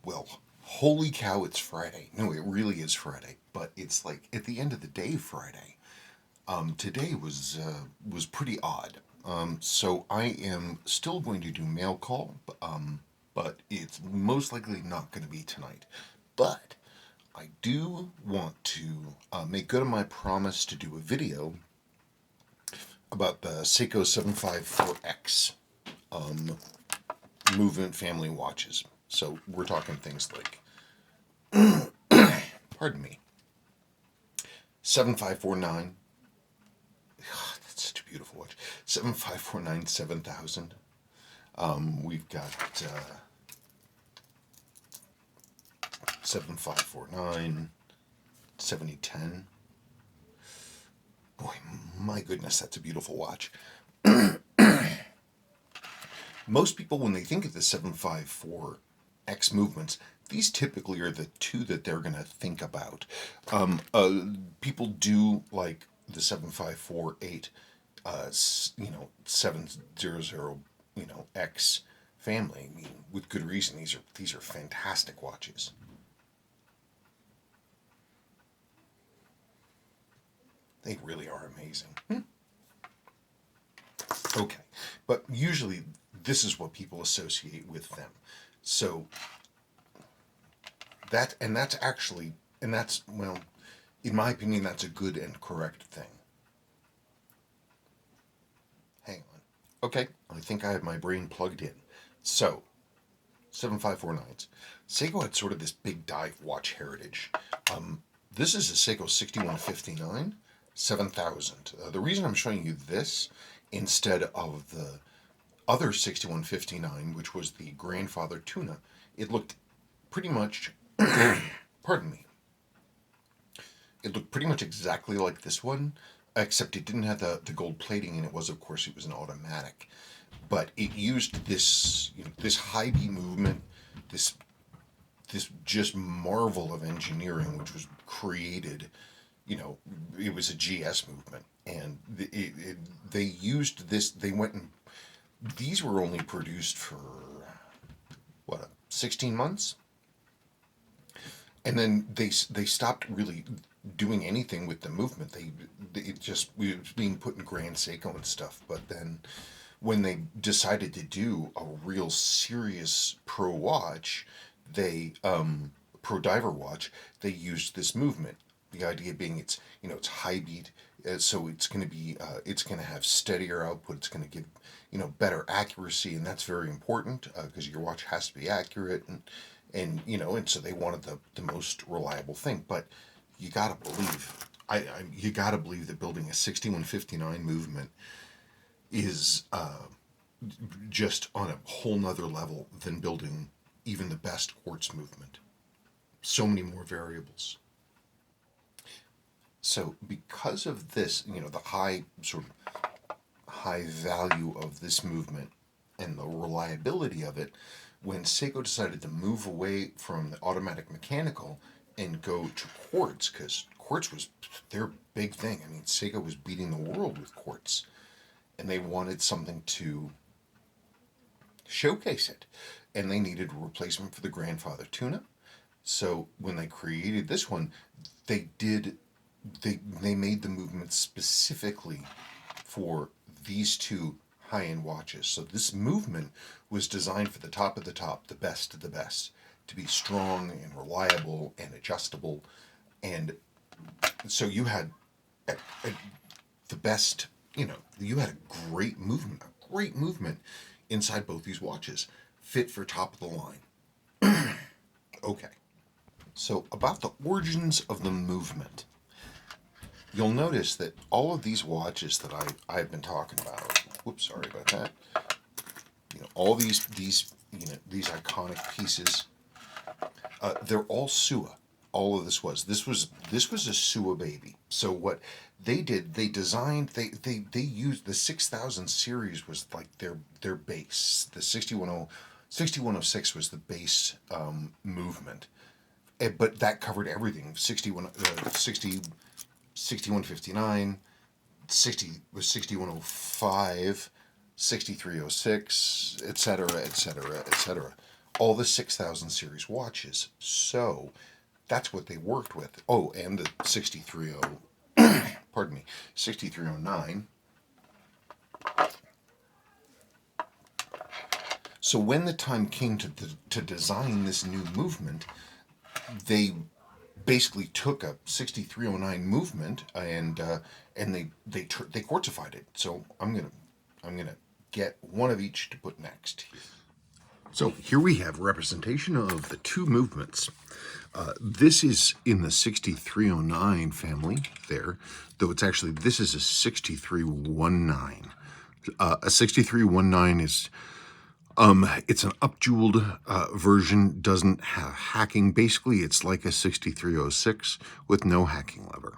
Well, holy cow, it's Friday. No, it really is Friday, but it's like at the end of the day Friday. Today was pretty odd. So I am still going to do mail call, but it's most likely not going to be tonight. But I do want to make good on my promise to do a video about the Seiko 754X movement family watches. So we're talking things like, pardon me, 7549. That's such a beautiful watch. 7549 7000. We've got 7549 7010. Boy, my goodness, that's a beautiful watch. Most people, when they think of the 754X movements, these typically are the two that they're going to think about. People do like the 7548, 700, X family. I mean, with good reason. These are fantastic watches. They really are amazing. Okay, but usually this is what people associate with them. So that's actually, and that's, well, in my opinion, that's a good and correct thing. Hang on. Okay, I think I have my brain plugged in. So, 7549s. Seiko had sort of this big dive watch heritage. This is a Seiko 6159 7000. The reason I'm showing you this instead of the other 6159, which was the grandfather Tuna, it looked pretty much, pardon me, it looked pretty much exactly like this one, except it didn't have the gold plating, and it was, of course, it was an automatic. But it used this, this high B movement, this just marvel of engineering, which was created. It was a GS movement, and they used this. They went and these were only produced for what, 16 months, and then they stopped really doing anything with the movement. It just it was being put in Grand Seiko and stuff. But then when they decided to do a real serious pro watch, they pro diver watch, they used this movement. The idea being it's high beat, so it's going to have steadier output. It's going to give better accuracy, and that's very important because your watch has to be accurate, and so they wanted the most reliable thing. But you gotta believe, you gotta believe that building a 6159 movement is just on a whole nother level than building even the best quartz movement. So many more variables. So because of this, the high value of this movement and the reliability of it, when Seiko decided to move away from the automatic mechanical and go to quartz, because quartz was their big thing. I mean, Seiko was beating the world with quartz, and they wanted something to showcase it, and they needed a replacement for the grandfather Tuna. So when they created this one, they did they made the movement specifically for these two high-end watches. So this movement was designed for the top of the top, the best of the best, to be strong and reliable and adjustable. And so you had the best, you had a great movement inside both these watches, fit for top of the line. Okay, so about the origins of the movement. You'll notice that all of these watches that I've been talking about, whoops, sorry about that. All these iconic pieces, they're all Suwa. All of this was a Suwa baby. So what they did, they used the 6000 series was like their base. The 6106 was the base movement, but that covered everything. 6159, 60 was 6105, 6306, etc., etc., etc. all the 6000 series watches. So that's what they worked with. Oh, and the 6300, pardon me, 6309. So when the time came to design this new movement, they basically took a 6309 movement and they quartzified it. So I'm gonna get one of each to put next. So here we have representation of the two movements. This is in the 6309 family there, though it's actually, this is a 6319. A 6319 is, it's an up-jeweled version, doesn't have hacking. Basically, it's like a 6306 with no hacking lever.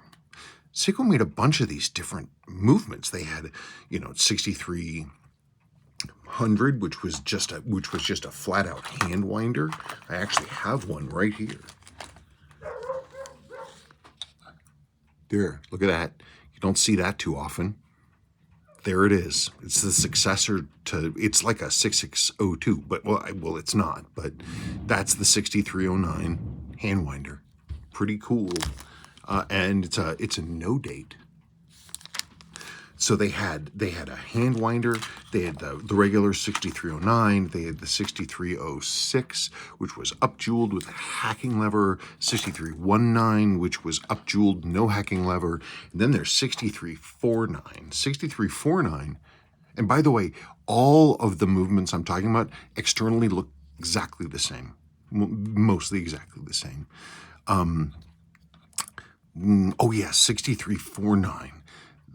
Seiko made a bunch of these different movements. They had, 6300, which was just a flat-out hand winder. I actually have one right here. There, look at that. You don't see that too often. There it is. It's the successor to, it's like a 6602, but well, it's not, but that's the 6309 hand winder. Pretty cool. And it's a no date. So they had a hand winder, they had the regular 6309, they had the 6306, which was up-jeweled with a hacking lever, 6319, which was up-jeweled, no hacking lever, and then there's 6349. 6349, and by the way, all of the movements I'm talking about externally look exactly the same, mostly exactly the same. Oh yeah, 6349.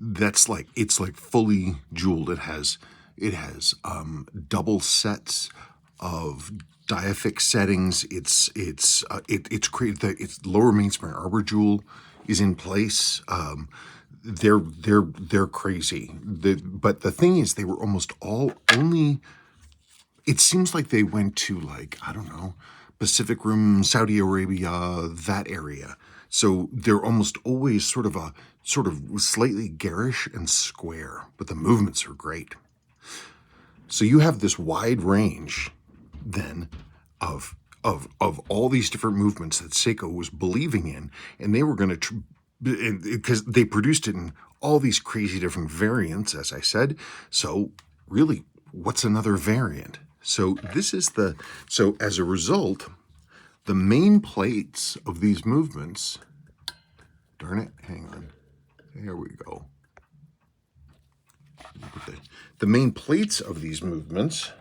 That's like, it's like fully jeweled. It has double sets of diaphic settings. It's created. Its lower mainspring arbor jewel is in place. They're crazy. But the thing is, they were almost all only. It seems like they went to, like, I don't know, Pacific Rim, Saudi Arabia, that area. So they're almost always sort of slightly garish and square, but the movements are great. So you have this wide range then of all these different movements that Seiko was believing in, and they were going to, because they produced it in all these crazy different variants, as I said. So really, what's another variant? So this is so as a result, the main plates of these movements, darn it, hang on, there we go. The main plates of these movements,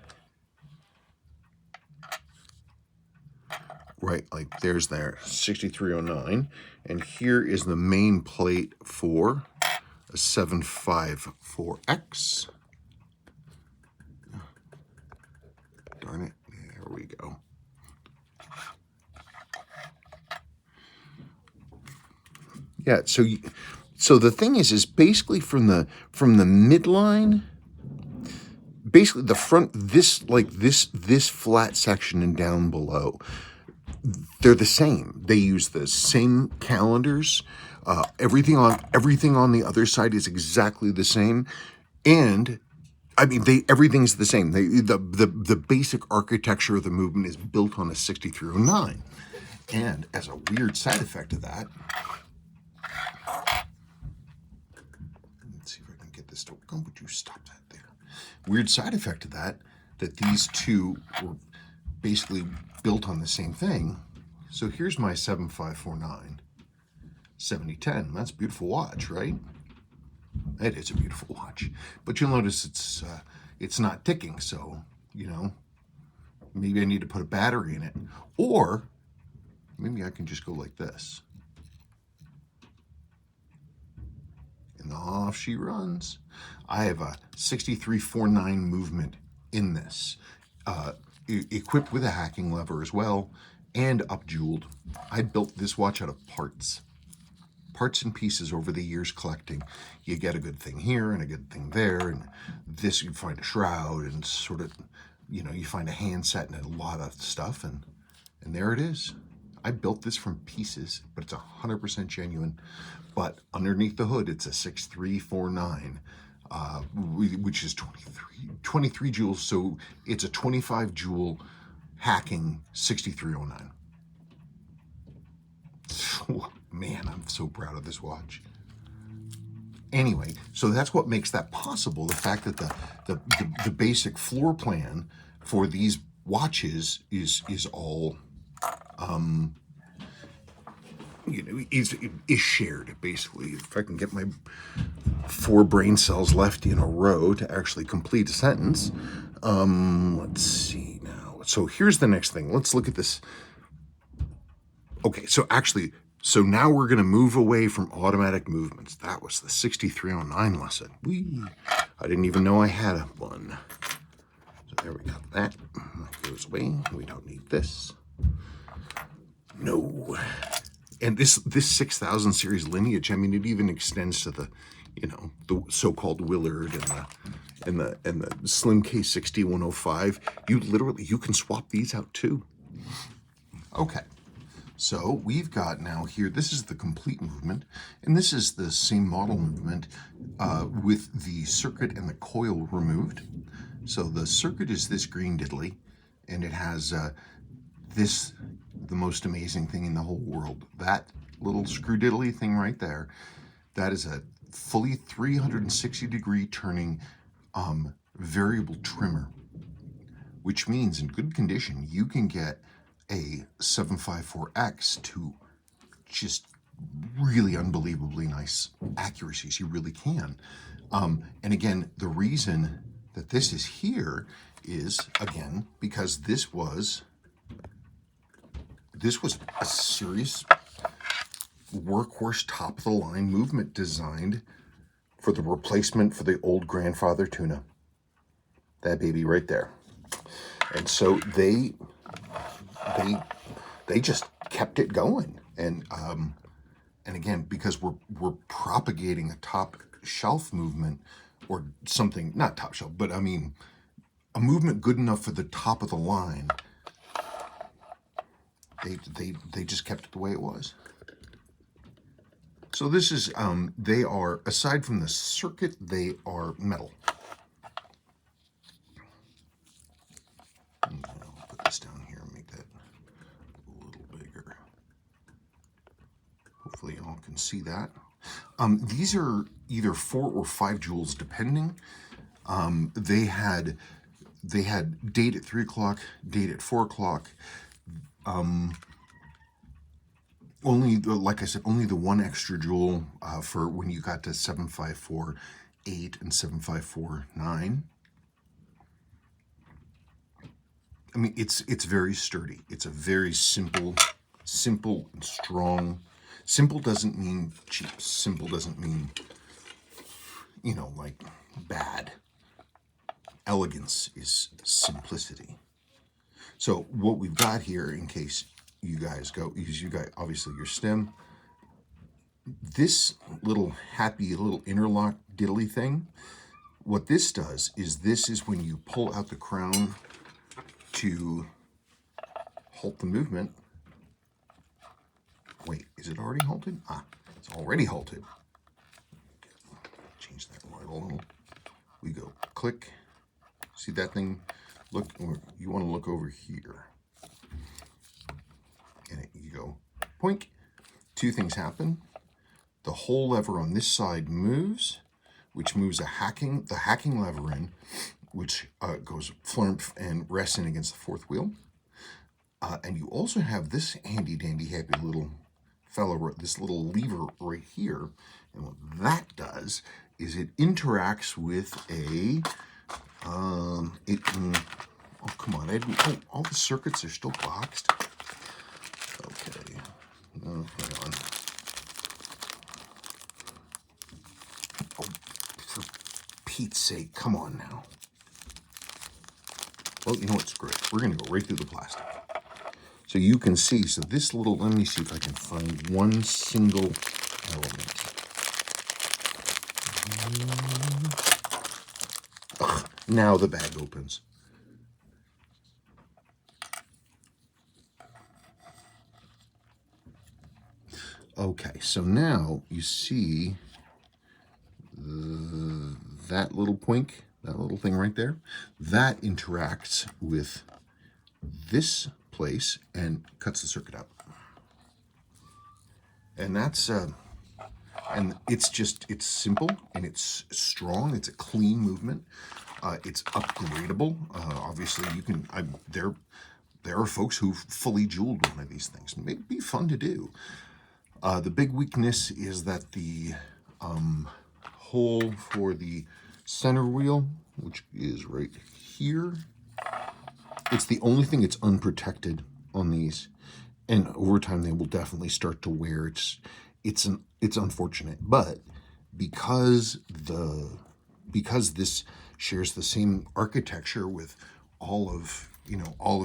right, like there's their 6309, and here is the main plate for a 754X. Darn it, there we go. Yeah, so the thing is basically from the midline, basically the front, this flat section and down below, they're the same. They use the same calendars. Everything on the other side is exactly the same, and I mean, everything's the same. The basic architecture of the movement is built on a 6309, and as a weird side effect of that, let's see if I can get this to work. Oh, would you stop that there? Weird side effect of that these two were basically built on the same thing. So here's my 7549 7010. That's a beautiful watch, right? It is a beautiful watch, but you'll notice it's not ticking. So maybe I need to put a battery in it, or maybe I can just go like this, and off she runs. I have a 6349 movement in this, equipped with a hacking lever as well, and up-jeweled. I built this watch out of parts and pieces over the years collecting. You get a good thing here and a good thing there, and this you find a shroud and sort of, you find a handset and a lot of stuff, and there it is. I built this from pieces, but it's 100% genuine. But underneath the hood, it's a 6349, which is 23 jewels. So it's a 25 jewel hacking 6309. Man, I'm so proud of this watch. Anyway, so that's what makes that possible. The fact that the basic floor plan for these watches is all is shared, basically. If I can get my 4 brain cells left in a row to actually complete a sentence. Let's see now. So here's the next thing. Let's look at this. Okay, so now we're going to move away from automatic movements. That was the 6309 lesson. Whee! I didn't even know I had one. So there we got that. That goes away. We don't need this. No. And this 6000 series lineage, I mean, it even extends to the, the so-called Willard and the Slim K60 105. You can swap these out too. Okay. So we've got now here, this is the complete movement, and this is the same model movement with the circuit and the coil removed. So the circuit is this green diddly, and it has the most amazing thing in the whole world. That little screw diddly thing right there, that is a fully 360 degree turning variable trimmer, which means in good condition, you can get a 754X to just really unbelievably nice accuracies. You really can. And again, the reason that this is here is, again, because this was a serious workhorse, top-of-the-line movement designed for the replacement for the old grandfather tuna. That baby right there. And so they just kept it going. And again, because we're propagating a top shelf movement or something, not top shelf, but I mean a movement good enough for the top of the line. They just kept it the way it was. So this is, they are, aside from the circuit, they are metal. And I'll put this down here and make that a little bigger. Hopefully y'all can see that. These are either 4 or 5 joules, depending. They had date at 3 o'clock, date at 4 o'clock. Only, like I said, only the 1 extra joule for when you got to 7548 and 7549. I mean, it's very sturdy. It's a very simple and strong. Simple doesn't mean cheap. Simple doesn't mean, like bad. Elegance is simplicity. So what we've got here, in case you guys obviously your stem, this little happy little interlock diddly thing, what this does is this is when you pull out the crown to halt the movement. Wait, is it already halted? It's already halted. Change that right a little. We go click. See that thing? Look, you want to look over here. And you go poink. 2 things happen. The whole lever on this side moves, which moves the hacking lever in, which goes flump and rests in against the 4th wheel. And you also have this handy dandy happy little fellow, this little lever right here. And what that does is it interacts with a, oh, come on, all the circuits are still boxed. Okay, hang on. Oh, for Pete's sake, come on now. Well, you know what's great? We're going to go right through the plastic. So you can see, so this little, let me see if I can find one single element. Now the bag opens. Okay, so now you see that little poink, that little thing right there, that interacts with this place and cuts the circuit out. And that's and it's simple and it's strong. It's a clean movement. It's upgradable. Obviously, you can. There are folks who fully jeweled one of these things. It'd be fun to do. The big weakness is that the hole for the center wheel, which is right here, it's the only thing that's unprotected on these, and over time they will definitely start to wear. It's unfortunate, but because this shares the same architecture with all of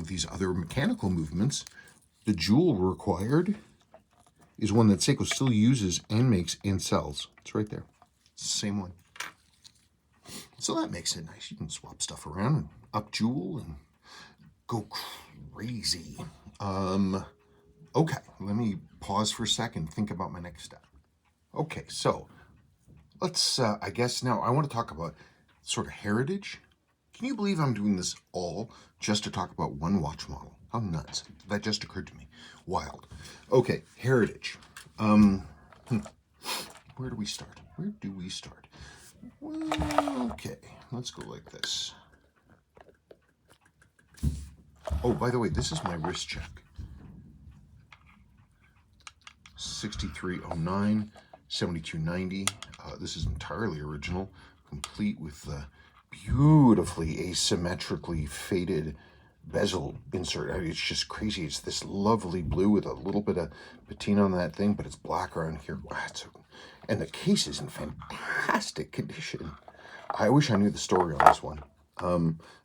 these other mechanical movements, the jewel required is one that Seiko still uses and makes and sells. It's right there. It's the same one. So that makes it nice. You can swap stuff around and up jewel and go crazy. Okay, let me pause for a second, think about my next step. Okay, so let's, I guess now I want to talk about sort of heritage. Can you believe I'm doing this all just to talk about one watch model? How nuts. That just occurred to me. Wild. Okay, heritage. Where do we start? Well, okay, let's go like this. Oh, by the way, this is my wrist check. 6309, 7290. This is entirely original, complete with the beautifully asymmetrically faded bezel insert. I mean, it's just crazy. It's this lovely blue with a little bit of patina on that thing, but it's black around here. And the case is in fantastic condition. I wish I knew the story on this one.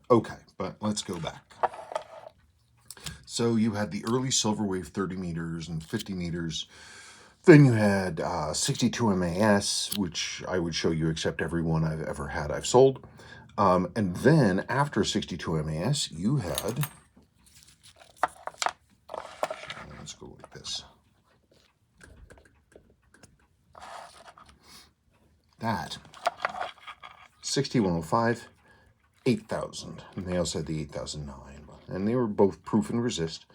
Okay, but let's go back. So you had the early Silver Wave 30 meters and 50 meters. Then you had 62 MAS, which I would show you except every one I've ever had I've sold. And then after 62 MAS, you had, let's go like this. That 6105, 8000, and they also had the 8009, and they were both proof and resist.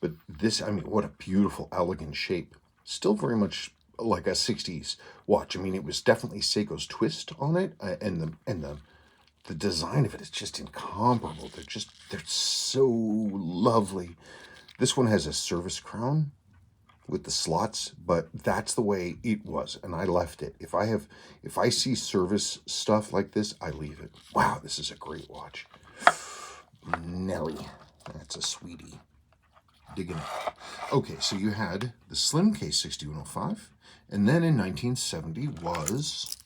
But this, I mean, what a beautiful, elegant shape. Still very much like a 60s watch. I mean, it was definitely Seiko's twist on it, and the design of it is just incomparable. They're so lovely. This one has a service crown with the slots, but that's the way it was, and I left it. If I see service stuff like this, I leave it. Wow, this is a great watch. Nelly, that's a sweetie. Digging it. Okay, so you had the slim case 6105, and then in 1970 was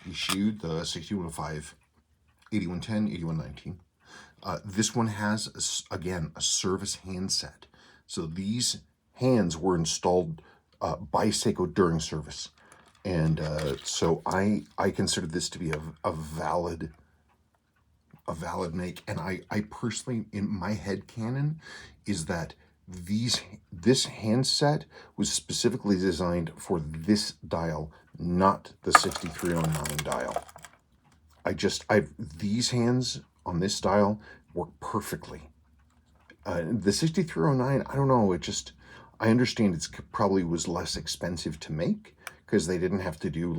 issued the 6105, 8110, 8119. This one has, again, a service handset. So these hands were installed by Seiko during service. And so I consider this to be a valid make. And I personally, in my head canon, is that this handset was specifically designed for this dial, not the 6309 dial. These hands on this dial work perfectly. The 6309, I don't know, I understand it's probably was less expensive to make because they didn't have to do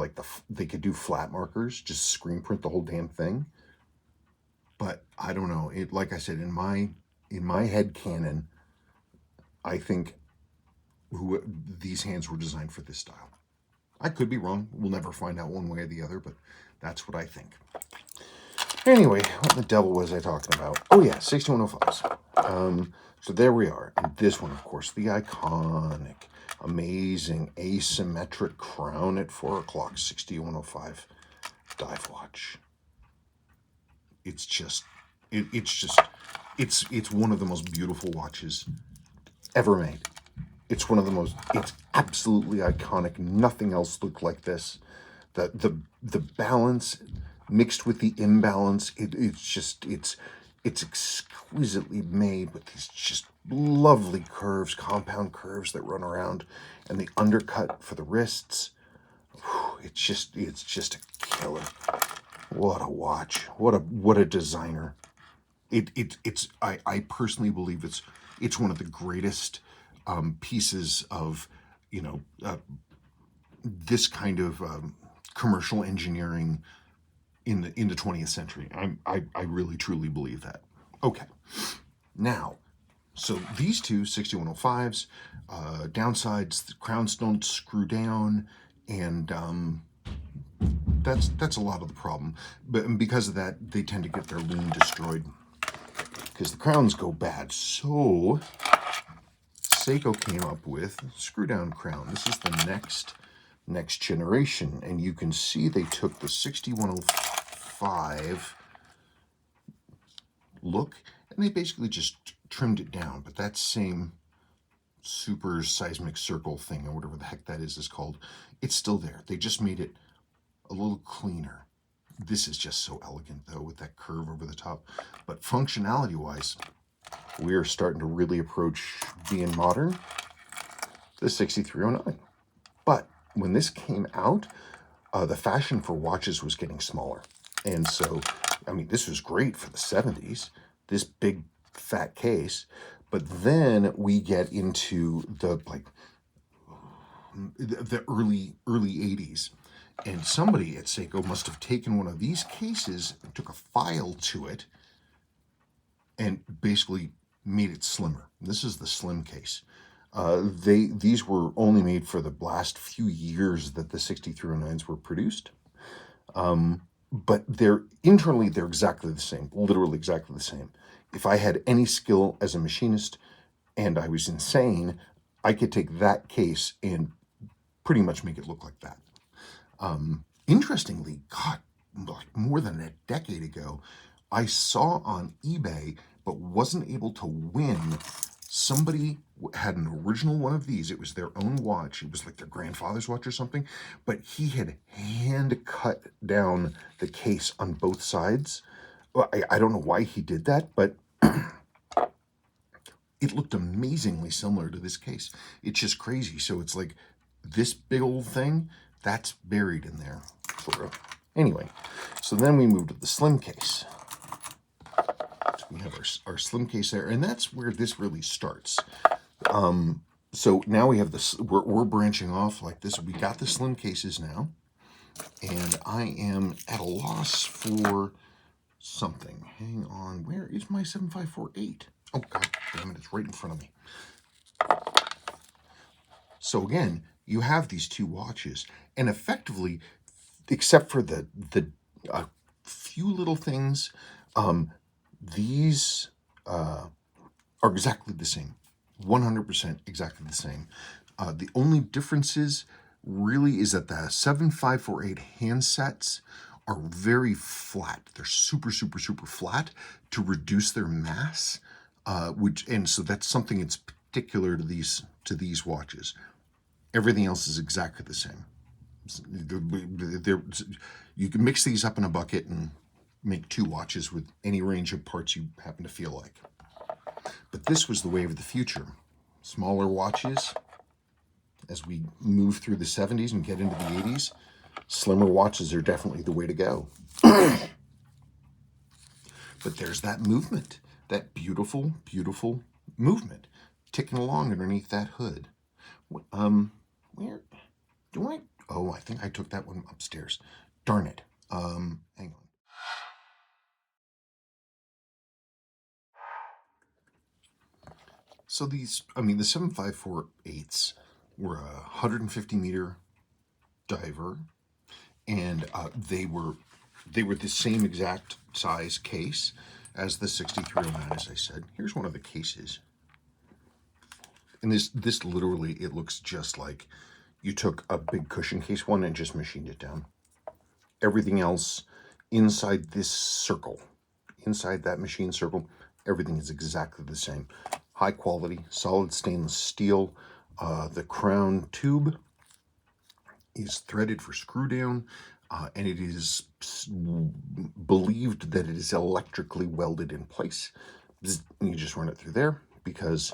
they could do flat markers, just screen print the whole damn thing. But I don't know, like I said, in my head canon, I think these hands were designed for this style. I could be wrong. We'll never find out one way or the other, but that's what I think. Anyway, what the devil was I talking about? Oh yeah, 6105s. So there we are. And this one, of course, the iconic, amazing, asymmetric crown at 4 o'clock, 6105 dive watch. It's one of the most beautiful watches ever made. It's absolutely iconic. Nothing else looked like this. The balance mixed with the imbalance, it's exquisitely made with these just lovely curves, compound curves that run around, and the undercut for the wrists. It's just a killer. What a watch. What a designer. I personally believe it's one of the greatest pieces of, you know, this kind of commercial engineering in the 20th century. I really truly believe that. Okay, now, so these two 6105s, downsides, the crowns don't screw down, and that's a lot of the problem. But because of that, they tend to get their loom destroyed because the crowns go bad. So Seiko came up with screw down crown. This is the next generation, and you can see they took the 6105 look and they basically just trimmed it down. But that same super seismic circle thing, or whatever the heck that is called, it's still there. They just made it a little cleaner. This is just so elegant, though, with that curve over the top. But functionality-wise, we are starting to really approach being modern, the 6309. But when this came out, the fashion for watches was getting smaller. And so, I mean, this was great for the 70s, this big fat case. But then we get into the early 80s. And somebody at Seiko must have taken one of these cases and took a file to it and basically made it slimmer. This is the slim case. These were only made for the last few years that the 6309s were produced. But internally they're exactly the same, literally exactly the same. If I had any skill as a machinist and I was insane, I could take that case and pretty much make it look like that. Interestingly, God, like more than a decade ago, I saw on eBay, but wasn't able to win. Somebody had an original one of these. It was their own watch. It was like their grandfather's watch or something, but he had hand cut down the case on both sides. Well, I don't know why he did that, but it looked amazingly similar to this case. It's just crazy. So it's like this big old thing, that's buried in there, sort of. Anyway, so then we moved to the slim case. So we have our slim case there, and that's where this really starts. So now we have this, we're branching off like this. We got the slim cases now, and I am at a loss for something. Hang on, where is my 7548? Oh, God damn it, it's right in front of me. So again, you have these two watches, and effectively, except for the few little things, these are exactly the same, 100% exactly the same. The only differences really is that the 7548 handsets are very flat. They're super, super, super flat to reduce their mass, and so that's something that's particular to these watches. Everything else is exactly the same. You can mix these up in a bucket and make two watches with any range of parts you happen to feel like. But this was the wave of the future. Smaller watches, as we move through the 70s and get into the 80s, slimmer watches are definitely the way to go. But there's that movement, that beautiful, beautiful movement ticking along underneath that hood. Where do I? Oh, I think I took that one upstairs. Darn it. Hang on. So the 7548s were a 150 meter diver, and they were the same exact size case as the 6309, as I said. Here's one of the cases. And this literally, it looks just like you took a big cushion case one and just machined it down. Everything else inside this circle, inside that machine circle, everything is exactly the same. High quality, solid stainless steel. The crown tube is threaded for screw down, and it is believed that it is electrically welded in place. You just run it through there because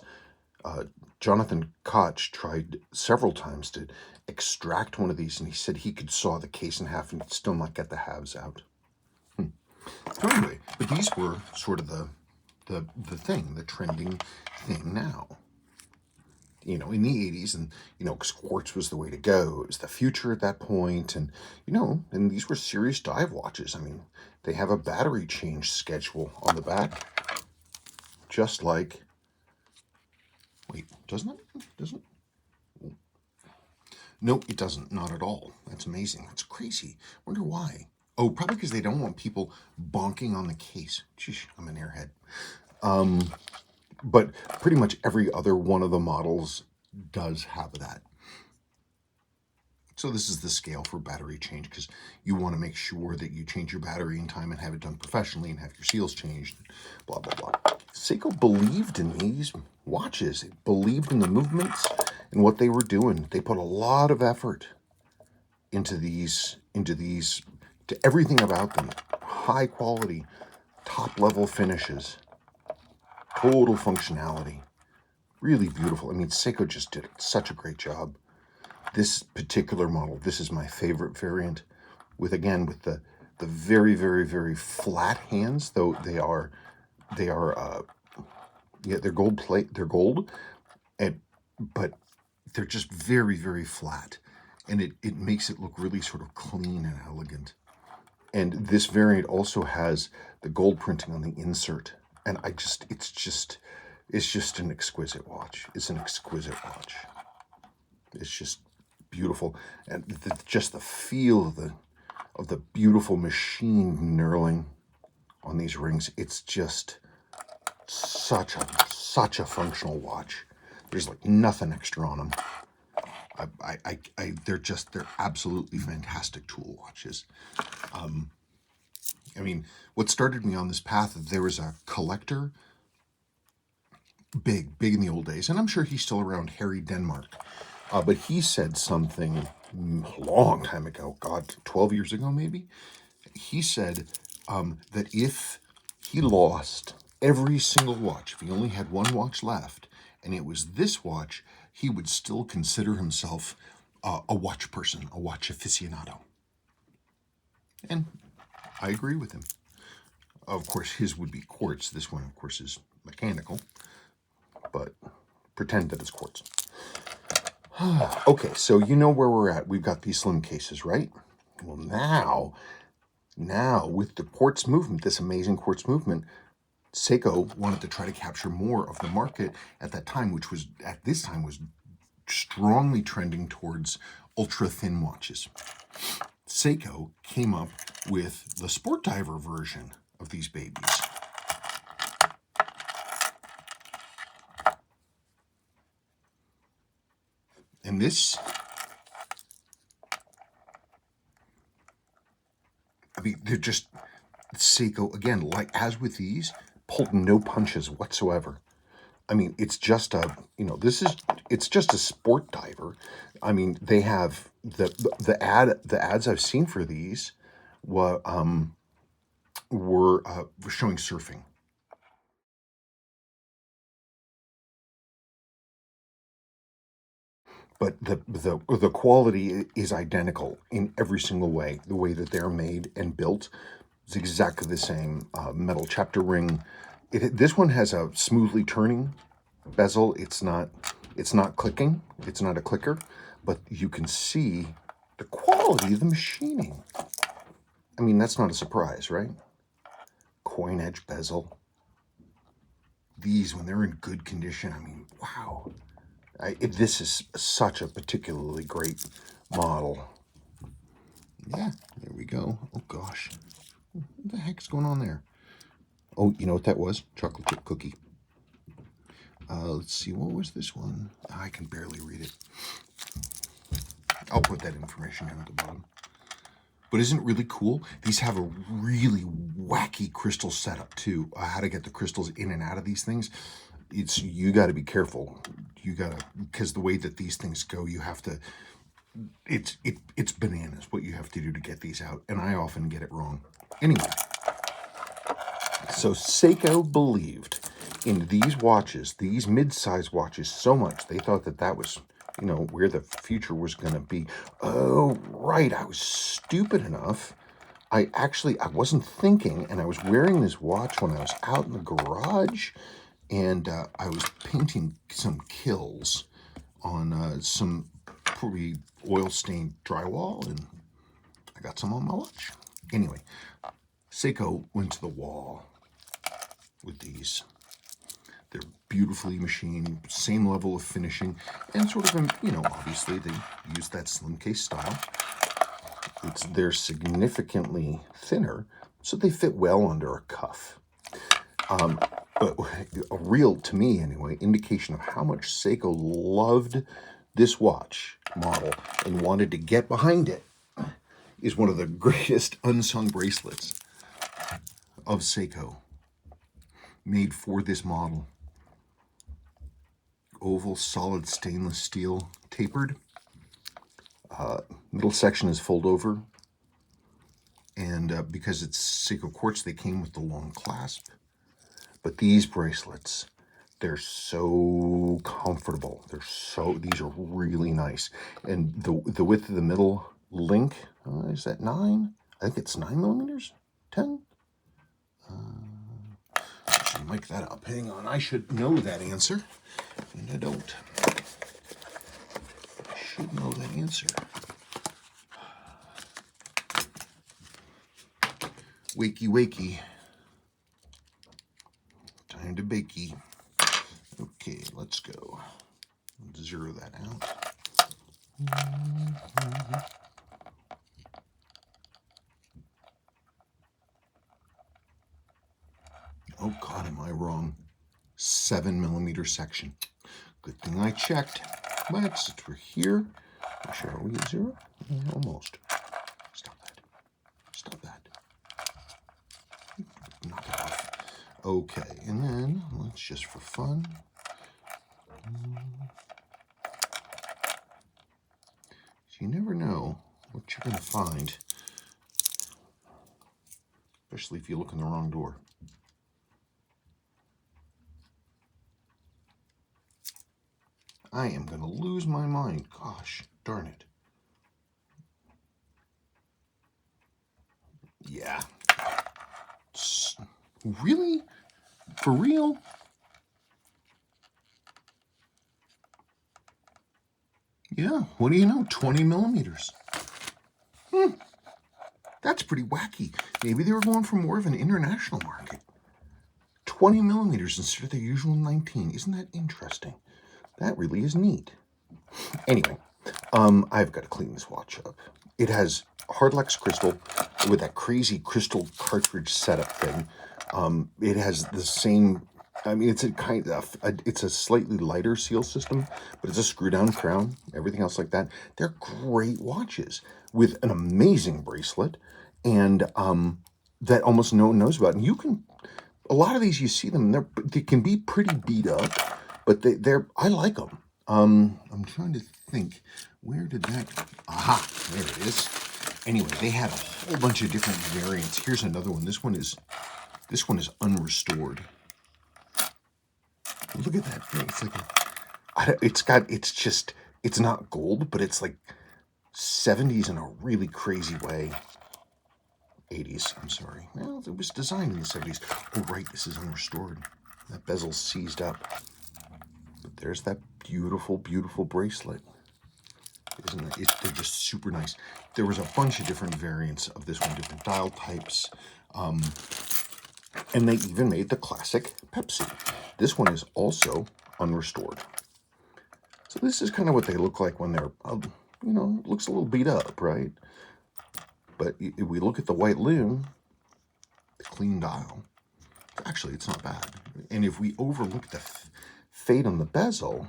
Jonathan Koch tried several times to extract one of these, and he said he could saw the case in half and still not get the halves out. So anyway, but these were sort of the trending thing now. You know, in the 80s, and, you know, because quartz was the way to go. It was the future at that point, and, you know, and these were serious dive watches. I mean, they have a battery change schedule on the back, just like, wait, doesn't it? Doesn't it? No, it doesn't. Not at all. That's amazing. That's crazy. Wonder why. Oh, probably because they don't want people bonking on the case. Sheesh, I'm an airhead. But pretty much every other one of the models does have that. So this is the scale for battery change, because you want to make sure that you change your battery in time and have it done professionally and have your seals changed, blah, blah, blah. Seiko believed in these watches. It believed in the movements and what they were doing. They put a lot of effort into to everything about them. High quality, top level finishes, total functionality. Really beautiful. I mean, Seiko just did such a great job. This particular model, this is my favorite variant, with the very, very, very flat hands, though they're gold plate, they're gold, but they're just very, very flat, and it makes it look really sort of clean and elegant. And this variant also has the gold printing on the insert, and it's just an exquisite watch. It's an exquisite watch. It's just beautiful, and just the feel of the beautiful machine knurling on these rings. It's just such a functional watch. There's like nothing extra on them. They're absolutely fantastic tool watches. I mean, what started me on this path, there was a collector, big in the old days, and I'm sure he's still around, Harry Denmark. But he said something a long time ago, God, 12 years ago maybe. He said that if he lost every single watch, if he only had one watch left, and it was this watch, he would still consider himself a watch person, a watch aficionado. And I agree with him. Of course, his would be quartz. This one, of course, is mechanical, but pretend that it's quartz. Okay, so you know where we're at. We've got these slim cases, right? Well, now with the quartz movement, this amazing quartz movement, Seiko wanted to try to capture more of the market at that time, which was at this time was strongly trending towards ultra thin watches. Seiko came up with the sport diver version of these babies. And this, I mean, they're just, Seiko, again, like as with these, pulled no punches whatsoever. I mean, it's just it's just a sport diver. I mean, they have the ads I've seen for these were showing surfing. But the quality is identical in every single way. The way that they're made and built is exactly the same. Metal chapter ring. This one has a smoothly turning bezel. It's not clicking. It's not a clicker, but you can see the quality of the machining. I mean, that's not a surprise, right? Coin edge bezel. These, when they're in good condition, I mean, wow. This is such a particularly great model. Yeah, there we go. Oh gosh, what the heck's going on there? Oh, you know what that was? Chocolate chip cookie. Let's see, what was this one? I can barely read it. I'll put that information down at the bottom. But isn't it really cool? These have a really wacky crystal setup too. How to get the crystals in and out of these things. You got to be careful. Because the way that these things go, you have to. It's bananas what you have to do to get these out, and I often get it wrong. Anyway, so Seiko believed in these watches, these mid-size watches, so much they thought that was, where the future was going to be. Oh, right, I was stupid enough I wasn't thinking, and I was wearing this watch when I was out in the garage, and I was painting some kills on some pretty oil-stained drywall, and I got some on my watch. Anyway, Seiko went to the wall with these. They're beautifully machined, same level of finishing, and sort of, obviously they use that slim case style. They're significantly thinner, so they fit well under a cuff. But a real, to me anyway, indication of how much Seiko loved this watch model and wanted to get behind it is one of the greatest unsung bracelets of Seiko, made for this model. Oval, solid stainless steel, tapered. Middle section is fold over. And because it's Seiko quartz, they came with the long clasp. But these bracelets, they're so comfortable. These are really nice. And the width of the middle link, is that 9? I think it's 9 millimeters? 10? I should mic that up. Hang on, I should know that answer. And I don't. I should know that answer. Wakey, wakey. Time to bakey. Okay, let's go. Zero that out. Oh God, am I wrong? 7 millimeter section. Good thing I checked. But since we're here, are we at 0? Yeah, almost. Stop that. Stop that. Knock it off. Okay, and then let's just for fun. So you never know what you're going to find, especially if you look in the wrong door. I am going to lose my mind. Gosh, darn it. Yeah. Really? For real? Yeah, what do you know? 20 millimeters. That's pretty wacky. Maybe they were going for more of an international market. 20 millimeters instead of the usual 19. Isn't that interesting? That really is neat. Anyway, I've got to clean this watch up. It has Hardlex crystal with that crazy crystal cartridge setup thing. It has the same, it's it's a slightly lighter seal system, but it's a screw down crown, everything else like that. They're great watches with an amazing bracelet, and that almost no one knows about. And a lot of these, you see them, they can be pretty beat up, but I like them. I'm trying to think, where did that, aha, there it is. Anyway, they had a whole bunch of different variants. Here's another one. This one is unrestored. Look at that thing. It's like it's not gold, but it's like 70s in a really crazy way. 80s, I'm sorry. Well, it was designed in the 70s. Oh, right, this is unrestored. That bezel's seized up. But there's that beautiful, beautiful bracelet. Isn't it? They're just super nice. There was a bunch of different variants of this one, different dial types. And they even made the classic Pepsi. This one is also unrestored. So this is kind of what they look like when they're, it looks a little beat up, right? But if we look at the white loom, the clean dial, actually it's not bad. And if we overlook the fade on the bezel,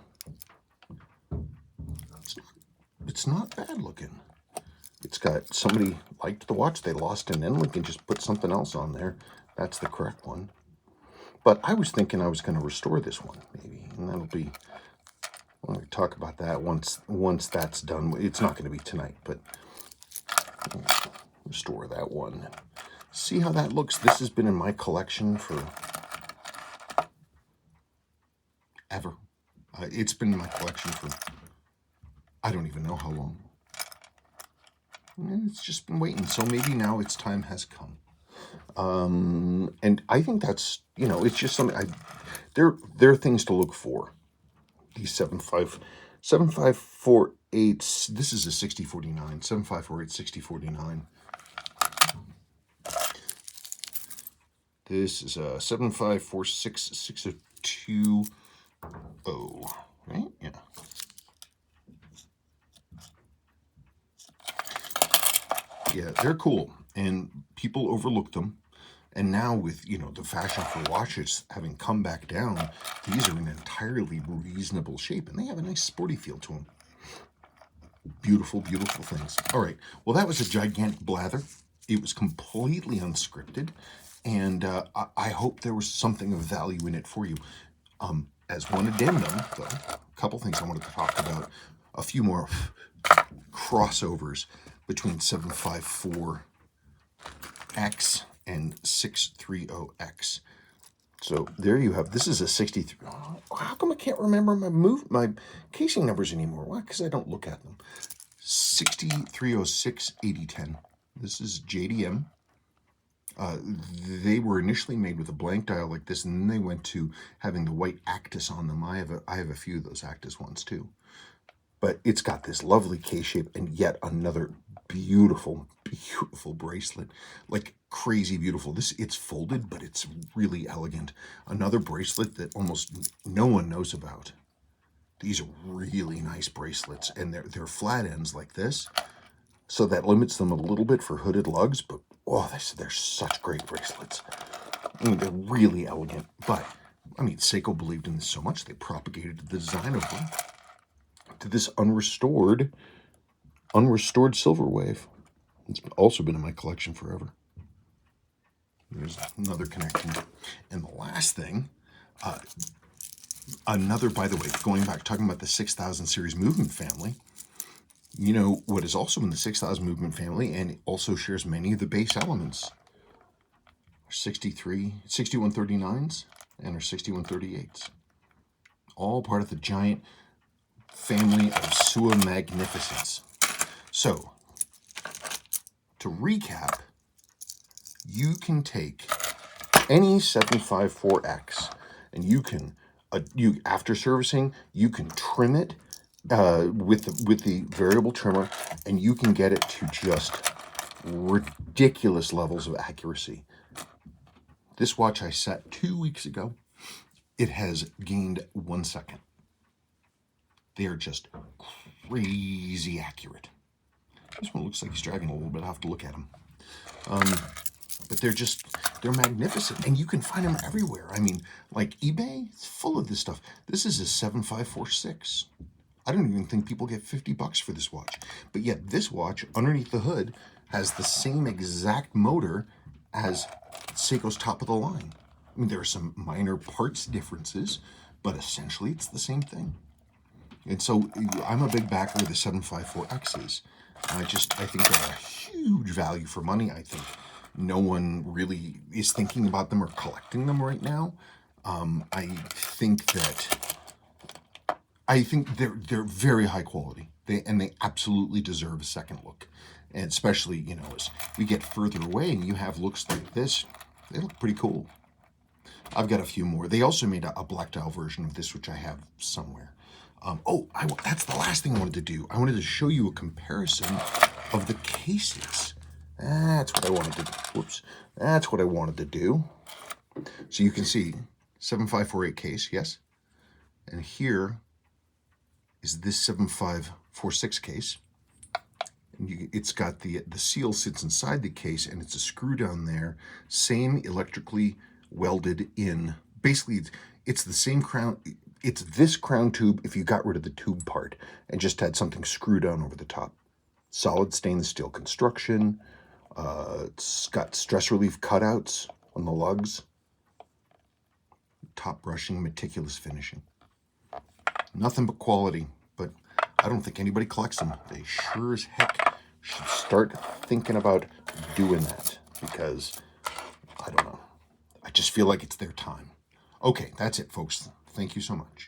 it's not bad looking. It's got, somebody liked the watch, they lost an end link and just put something else on there. That's the correct one. But I was thinking I was going to restore this one, maybe. And that'll be, we'll talk about that once that's done. It's not going to be tonight, but restore that one. See how that looks? This has been in my collection for ever. It's been in my collection for, I don't even know how long. And it's just been waiting. So maybe now its time has come. And I think that's, it's just something there are things to look for. These 7548, this is a 6049, 7548 6049. This is a 7546 620, right? Yeah. Yeah, they're cool, and people overlook them. And now with, the fashion for watches having come back down, these are in entirely reasonable shape, and they have a nice sporty feel to them. Beautiful, beautiful things. All right, well, that was a gigantic blather. It was completely unscripted, and I hope there was something of value in it for you. As one addendum, though, a couple things I wanted to talk about, a few more crossovers between 754X and 630X. So there you have. This is a 63. How come I can't remember my casing numbers anymore? Why? Because I don't look at them. 6306 8010. This is JDM. They were initially made with a blank dial like this, and then they went to having the white Actis on them. I have a few of those Actis ones too. But it's got this lovely case shape and yet another beautiful, beautiful bracelet. Like crazy beautiful. It's folded, but it's really elegant. Another bracelet that almost no one knows about. These are really nice bracelets, and they're flat ends like this. So that limits them a little bit for hooded lugs, but they're such great bracelets. They're really elegant. But, Seiko believed in this so much, they propagated the design of them to this unrestored silver wave. It's also been in my collection forever. There's another connection. And the last thing, another, by the way, going back, talking about the 6000 series movement family, what is also in the 6000 movement family and also shares many of the base elements are 6139s and our 6138s. All part of the giant family of Suwa magnificence. So, to recap, you can take any 754X and you can, after servicing, you can trim it with the variable trimmer, and you can get it to just ridiculous levels of accuracy. This watch I set 2 weeks ago. It has gained 1 second. They are just crazy accurate. This one looks like he's dragging a little bit. I'll have to look at him. But they're magnificent, and you can find them everywhere. Like eBay, it's full of this stuff. This is a 7546. I don't even think people get $50 for this watch. But yet this watch, underneath the hood, has the same exact motor as Seiko's top of the line. There are some minor parts differences, but essentially it's the same thing. And so I'm a big backer of the 754Xs. I think they're a huge value for money. I think no one really is thinking about them or collecting them right now. I think they're very high quality. They absolutely deserve a second look. And especially, as we get further away and you have looks like this, they look pretty cool. I've got a few more. They also made a black dial version of this, which I have somewhere. That's the last thing I wanted to do. I wanted to show you a comparison of the cases. That's what I wanted to do. Whoops. That's what I wanted to do. So you can see 7548 case, yes? And here is this 7546 case. And it's got the seal sits inside the case, and it's a screw down there. Same electrically welded in. Basically, it's the same crown. It's this crown tube if you got rid of the tube part and just had something screwed down over the top. Solid stainless steel construction. It's got stress relief cutouts on the lugs. Top brushing, meticulous finishing. Nothing but quality, but I don't think anybody collects them. They sure as heck should start thinking about doing that, because, I don't know, I just feel like it's their time. Okay, that's it, folks. Thank you so much.